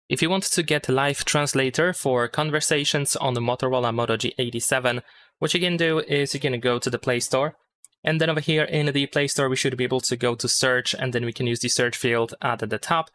If you want to get a live translator for conversations on the Motorola Moto G87, what you can do is you can go to the Play Store, and then over here in the Play Store we should be able to go to search, and then we can use the search field at the top,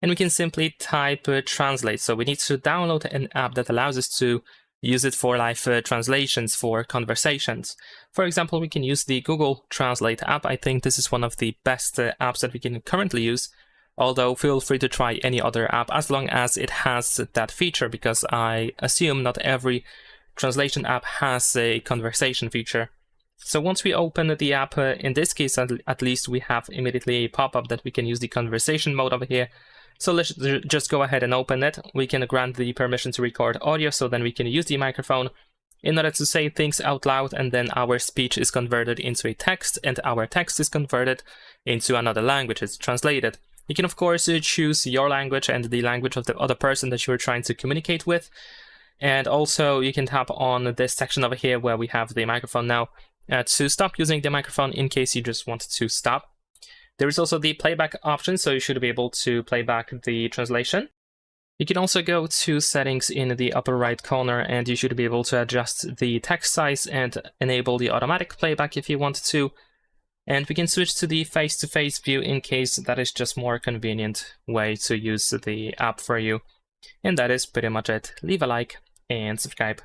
and we can simply type translate. So we need to download an app that allows us to use it for live translations for conversations. For example, we can use the Google Translate app. I think this is one of the best apps that we can currently use. Although feel free to try any other app as long as it has that feature, because I assume not every translation app has a conversation feature. So once we open the app, in this case at least, we have immediately a pop-up that we can use the conversation mode over here. So let's just go ahead and open it. We can grant the permission to record audio, so then we can use the microphone in order to say things out loud, and then our speech is converted into a text, and our text is converted into another language. It's translated. You can, of course, choose your language and the language of the other person that you're trying to communicate with. And also, you can tap on this section over here where we have the microphone now to stop using the microphone in case you just want to stop. There is also the playback option, so you should be able to play back the translation. You can also go to settings in the upper right corner, and you should be able to adjust the text size and enable the automatic playback if you want to. And we can switch to the face-to-face view in case that is just more convenient way to use the app for you. And that is pretty much it. Leave a like and subscribe.